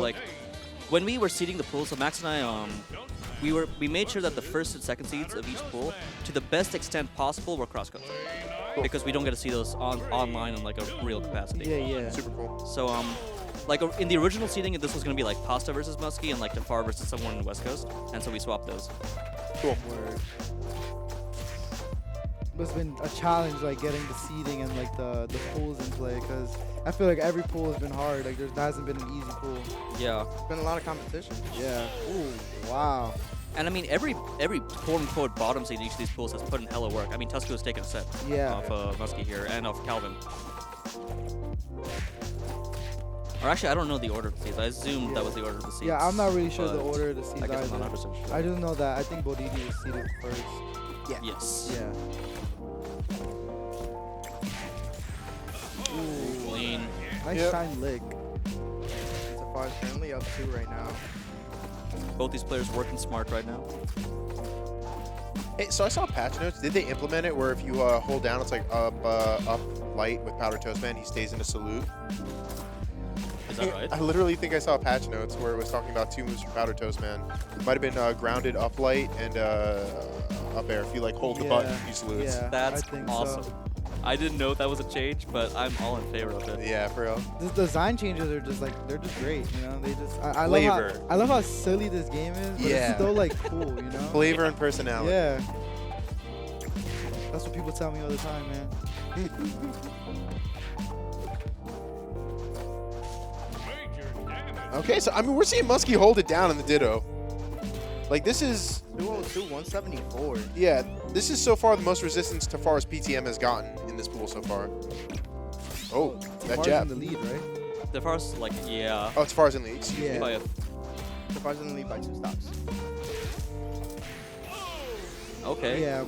Like, when we were seeding the pool, so Max and I, we made sure that the first and second seeds of each pool, to the best extent possible, were cross-country. Because we don't get to see those online in like a real capacity. Yeah. Super cool. So, like in the original seeding, this was going to be like Pasta versus Musky and like Tafaar versus someone in the West Coast, and so we swapped those. Cool. It's been a challenge, like getting the seeding and like the pools in play, because I feel like every pool has been hard. Like there hasn't been an easy pool. Yeah. It's been a lot of competition. Yeah. Ooh. Wow. And I mean, every quote-unquote bottom seed in each of these pools has put in hella work. I mean, Tusky was taking a set off Musky here and off Calvin. Or actually, I don't know the order of the seeds. I assumed that was the order of the seeds. Yeah, I'm not really sure the order of the seeds I guess I'm either. not 100% sure. I just know that I think Bodidi was seeded first. Yeah. Yes. Yeah. Ooh. Clean. Nice shine lick. Tafaar is currently up 2 right now. Both these players working smart right now. Hey, so I saw patch notes. Did they implement it where if you hold down, it's like up light with Powder Toast Man, he stays in a salute? Is that right? I literally think I saw patch notes where it was talking about 2 moves from Powder Toast Man. It might have been grounded up light and up air. If you like hold the button, he salutes. Yeah, That's I think awesome. So. I didn't know that was a change, but I'm all in favor of it. Yeah, for real. The design changes are just like, they're just great, you know? They just, I Flavor. love how silly this game is, but it's still like cool, you know? Flavor and personality. Yeah. That's what people tell me all the time, man. Okay, so I mean, we're seeing Musky hold it down in the Ditto. Like, this is... 202, 174. Yeah, this is so far the most resistance Tafaar's PTM has gotten in this pool so far. Oh, that Tafaar's jab. in the lead, right? The first, like, yeah. Oh, Tafaar's in the lead. Excuse Yeah. me. By a- Tafaar's in the lead by 2 stops. Okay. Yeah.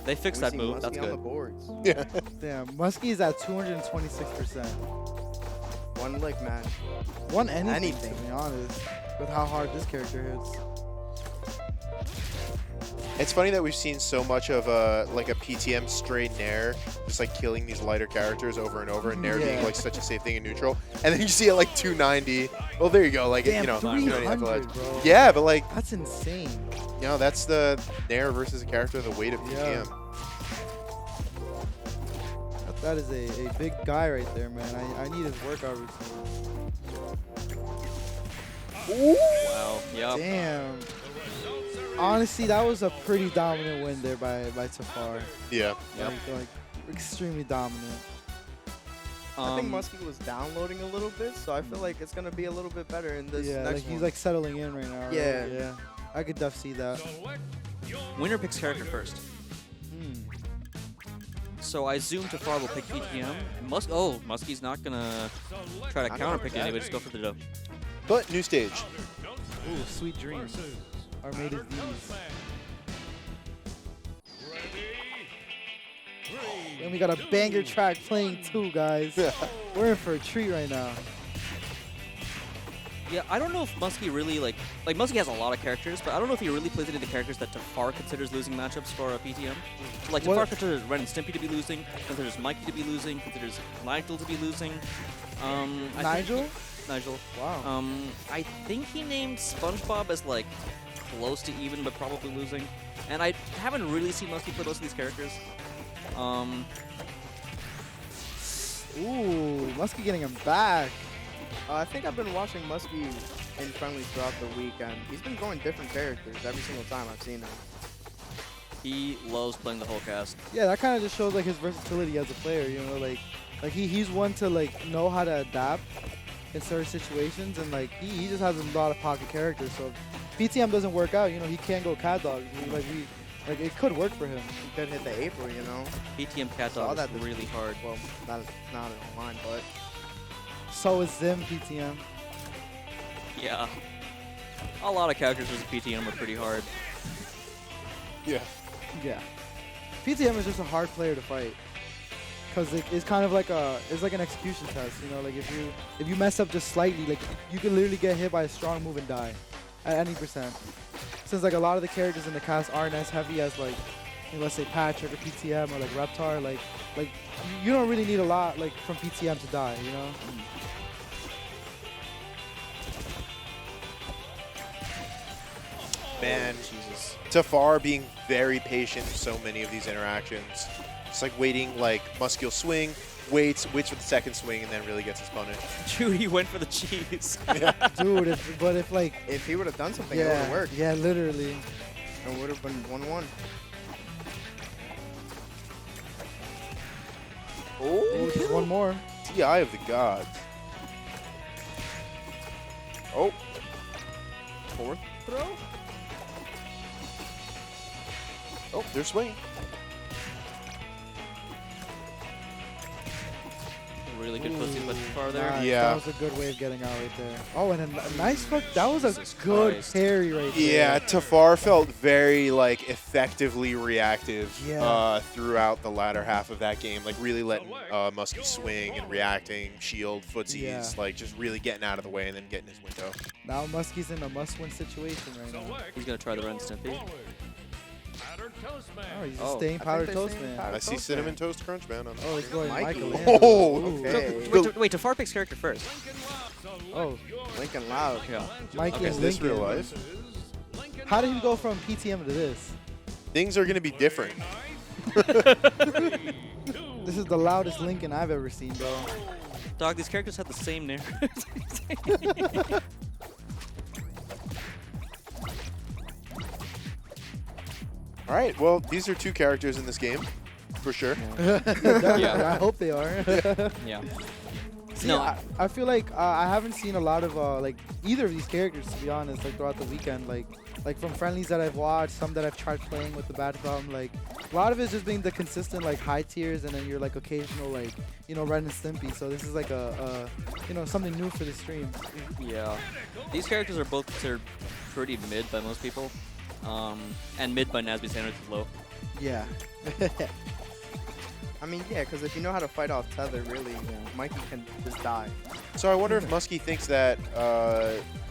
They fixed We that see move. Musky That's on the good. boards. Yeah. Damn. Musky is at 226%. One lick match. Won anything, Anything. to be honest, with how hard this character hits. It's funny that we've seen so much of like a PTM straight Nair, just like killing these lighter characters over and over, and Nair being like such a safe thing in neutral. And then you see it like 290. Well, there you go. Like, Damn, you know, 300, bro. yeah, but like, That's insane. you know, that's the Nair versus a character, the weight of PTM. That is a big guy right there, man. I need his workout routine. Wow. Yep. Damn. Honestly, that was a pretty dominant win there by Tafaar. Yeah. Yep. Like extremely dominant. I think Musky was downloading a little bit, so I feel like it's going to be a little bit better in this Yeah, next like one. he's like settling in right now. Right? Yeah. Yeah. I could def see that. Winner picks character first. So I assume Tafaar will pick PTM. Musky's not gonna try to Not counter gonna pick pick anyway. that. Just go for the dough. But new stage. Ooh, sweet dreams are made of these. And we got a banger track playing too, guys. We're in for a treat right now. Yeah, I don't know if Musky really like Musky has a lot of characters, but I don't know if he really plays any of the characters that Tafaar considers losing matchups for a PTM. Like Tafaar considers Ren and Stimpy to be losing, considers Mikey to be losing, considers Nigel to be losing. Nigel? Nigel. Wow. I think he named SpongeBob as like close to even, but probably losing. And I haven't really seen Musky play most of these characters. Ooh, Musky getting him back. I think I've been watching Musky in friendlies throughout the week, and he's been going different characters every single time I've seen him. He loves playing the whole cast. Yeah, that kind of just shows like his versatility as a player. You know, like he's one to like know how to adapt in certain situations, and like he just has a lot of pocket characters. So if PTM doesn't work out, you know, he can go cat dog. Like it could work for him. He could hit the April, you know. PTM cat Saw dog that is this really hard. Well, not online, but So is Zim PTM. Yeah. A lot of characters as a PTM are pretty hard. Yeah. Yeah. PTM is just a hard player to fight. Cause it's kind of like it's like an execution test, you know. Like if you mess up just slightly, like you can literally get hit by a strong move and die at any percent. Since like a lot of the characters in the cast aren't as heavy as like, you know, let's say Patrick or PTM or like Reptar, like you don't really need a lot like from PTM to die, you know. Man, Jesus. Tafaar being very patient in so many of these interactions. It's like waiting, like Musky will swing, waits for the second swing, and then really gets his punish. Dude, he went for the cheese. Dude, if like, If he would have done something, it would have yeah, worked. yeah, literally. It would have been 1-1. Ooh, just one more. TI of the gods. Oh, Fourth throw? oh, they're swinging. Really good footsie by Tafaar there. Nice. Yeah. That was a good way of getting out right there. Oh, and a nice fuck. That was a Jesus good Christ. parry right there. Yeah, Tafaar felt very like effectively reactive Yeah. throughout the latter half of that game. Like really letting Musky swing and reacting, shield, footsies, Yeah. like just really getting out of the way and then getting his window. Now Musky's in a must-win situation right now. He's going to try the Ren Stimpy. Oh, he's just Oh. staying I powder think they're toast, saying man. powder I see toast, Cinnamon man. Toast Crunch, man. On the Oh, he's screen. going Michael. Michelangelo. Oh, Ooh. okay. Wait, Tafaar picks character first. Oh, Lincoln Loud. Yeah. Mikey Okay, Is and this Lincoln. real life? How did he go from PTM to this? Things are going to be different. This is the loudest Lincoln I've ever seen, bro. Dog, these characters have the same name. All right, well, these are two characters in this game, for sure. I hope they are. Yeah. See, No, I feel like I haven't seen a lot of like either of these characters, to be honest, like throughout the weekend. Like from friendlies that I've watched, some that I've tried playing with the bad problem. Like a lot of it's just being the consistent like high tiers, and then your like occasional like Ren and Stimpy. So this is like a something new for the stream. yeah. These characters are both considered pretty mid by most people. And mid by NASB standards is low. Yeah. I mean, yeah, because if you know how to fight off tether, really, Mikey can just die. So I wonder if Musky thinks that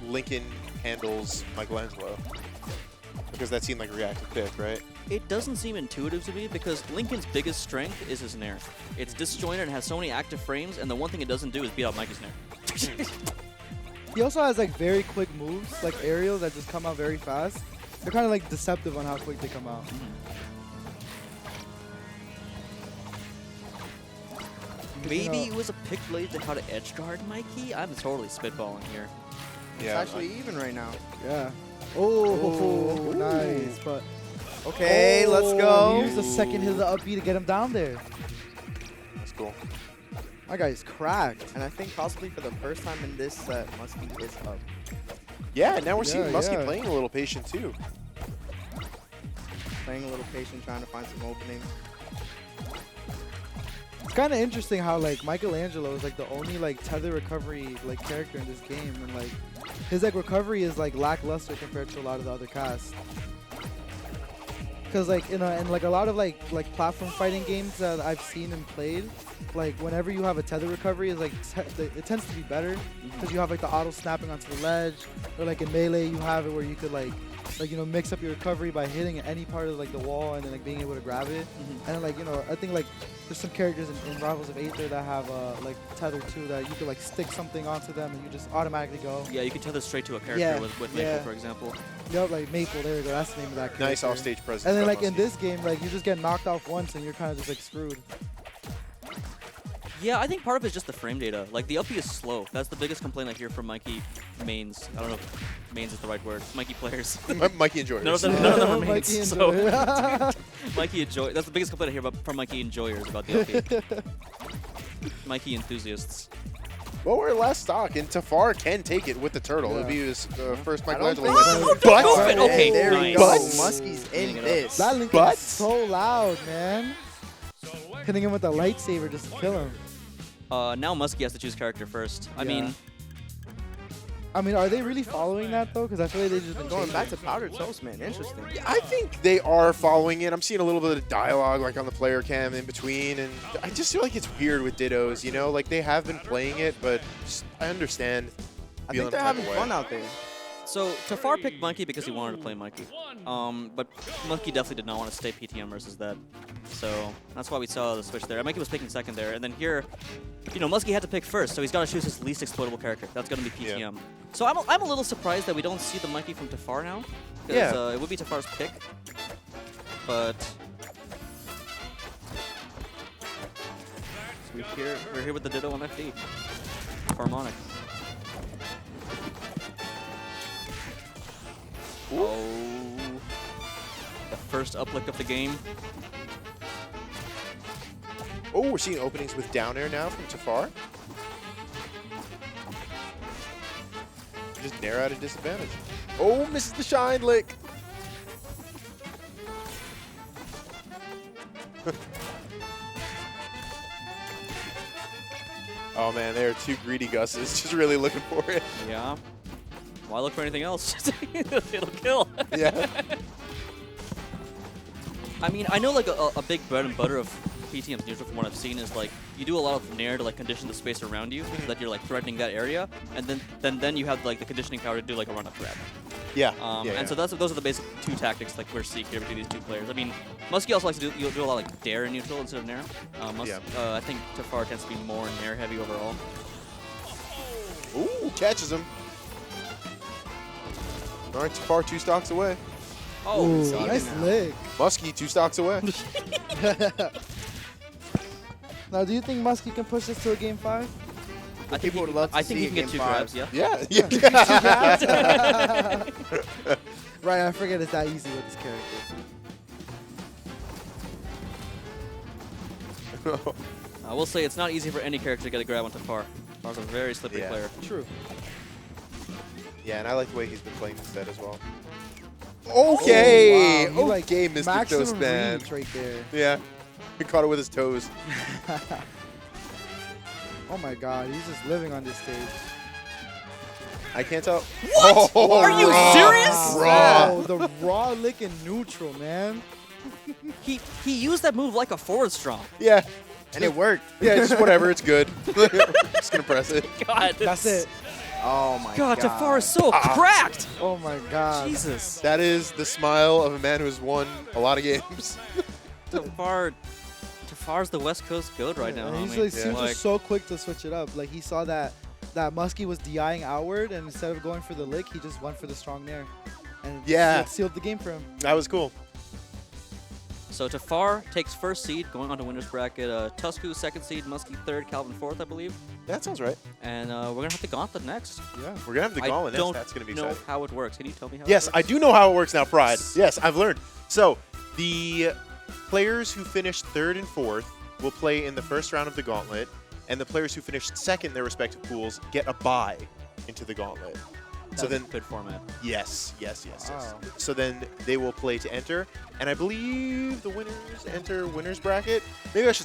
Lincoln handles Michelangelo. Because that seemed like a reactive pick, right? It doesn't seem intuitive to me because Lincoln's biggest strength is his nair. It's disjointed and has so many active frames, and the one thing it doesn't do is beat out Mikey's nair. He also has like very quick moves, like aerials that just come out very fast. They're kind of like deceptive on how quick they come out. Maybe it was a pick blade to how to edge guard Mikey? I'm totally spitballing here. It's actually even right now. Yeah. Oh, Ooh. nice. But Okay, let's go. Use the second hit of the up B to get him down there. That's cool. My guy's cracked. And I think possibly for the first time in this set, Musky is up. Yeah, now we're Yeah, seeing Musky yeah. playing a little patient too. Playing a little patient, trying to find some opening. It's kind of interesting how like Michelangelo is like the only like tether recovery like character in this game, and like his like recovery is like lackluster compared to a lot of the other casts. Because like in like a lot of like platform fighting games that I've seen and played, like whenever you have a tether recovery, is like it tends to be better because you have like the auto snapping onto the ledge, or like in Melee you have it where you could like mix up your recovery by hitting any part of like the wall and then like being able to grab it. And like I think like there's some characters in Rivals of Aether that have like tether too, that you could like stick something onto them and you just automatically go. Yeah, you can tether straight to a character Yeah, with Maple, yeah. for example. Yep, like Maple, there you go, that's the name of that character. Nice offstage presence. And then by like in Musky. this game, like you just get knocked off once and you're kind of just like screwed. Yeah, I think part of it is just the frame data. Like, the up B is slow. That's the biggest complaint I hear from Mikey mains. I don't know if mains is the right word. Mikey players. Mikey enjoyers. None of them are Mikey mains. So, enjoy. Mikey enjoy. That's the biggest complaint I hear from Mikey enjoyers about the up B. Mikey enthusiasts. Well, we're last stock, and Tafaar can take it with the turtle. Yeah. It'll be his first I don't Michelangelo. think win. so. But Okay, there nice. you go. But- Musky's in Getting it up. this. That Link But- is so loud, man. Hitting him with a lightsaber just to kill him. Now Musky has to choose character first. I mean, are they really following that though? Because I feel like they just been Going back changing. to powdered toast, man. Interesting. I think they are following it. I'm seeing a little bit of dialogue like on the player cam in between, and I just feel like it's weird with Dittos, you know? Like, they have been playing it, but just, I understand I feeling think they're the type having of way. fun out there. so Tafaar picked Mikey because he wanted to play Mikey. But Musky definitely did not want to stay PTM versus that. So that's why we saw the switch there. Mikey was picking second there. And then here, Musky had to pick first, so he's got to choose his least exploitable character. That's going to be PTM. Yeah. So I'm a little surprised that we don't see the Mikey from Tafaar now. because Yeah. it would be Tafar's pick, but so we're here with the Ditto on FD. Harmonic. Oh, the first uplick of the game. Oh, we're seeing openings with down air now from Tafaar. Just Nair at a disadvantage. Oh, misses the shine lick. Oh man, they are two greedy Gusses, just really looking for it. Yeah. Why look for anything else? It'll kill. Yeah. I mean, I know like a big bread and butter of PTM's neutral from what I've seen is like you do a lot of nair to like condition the space around you so that you're like threatening that area, and then you have like the conditioning power to do like a run up grab. Yeah. And so those are the basic two tactics like we're seeing here between these two players. I mean, Musky also likes to do a lot like dare in neutral instead of nair. I think Tafaar tends to be more nair heavy overall. Ooh, catches him. All right, Tafaar 2 stocks away. Oh, Ooh, even nice now. lick. Musky 2 stocks away. Now, do you think Musky can push this to a game 5? I think would love to I think see he a can get game 2 5. grabs. Yeah. Yeah. Right, I forget it's that easy with this character. I will say it's not easy for any character to get a grab on Tafaar. Tafar's a very slippery Yeah. player. True. Yeah, and I like the way he's been playing this set as well. Okay. Oh, wow. He, Okay, Mr. maximum Toastman. reach right there. Yeah. He caught it with his toes. Oh my god, he's just living on this stage. I can't tell. What? Oh, Are you raw. serious? Raw. Wow, the raw lick in neutral, man. He used that move like a forward strong. Yeah. And it worked. Yeah, it's just whatever. It's good. Just going to press it. God, That's it. Oh my God, god. Tafaar is so cracked. Oh my god. Jesus. That is the smile of a man who has won a lot of games. Tafar's the West Coast goat right now. And he's homie. like, seems Like, just so quick to switch it up. Like he saw that Musky was DIing outward, and instead of going for the lick, he just went for the strong nair. And Yeah. it sealed the game for him. That was cool. so Tafaar takes first seed, going on to winner's bracket. Tusku second seed, Musky third, Calvin fourth, I believe. That sounds right. And we're gonna have the gauntlet next. Yeah. We're going to have the gauntlet I next. don't That's going to be know exciting. how it works. Can you tell me how? Yes, it I works? do know how it works now, Pride. Yes, I've learned. So, the players who finished third and fourth will play in the first round of the gauntlet, and the players who finished second in their respective pools get a bye into the gauntlet. That's So then, a good format. yes. Wow. So then they will play to enter, and I believe the winners enter winner's bracket. Maybe I should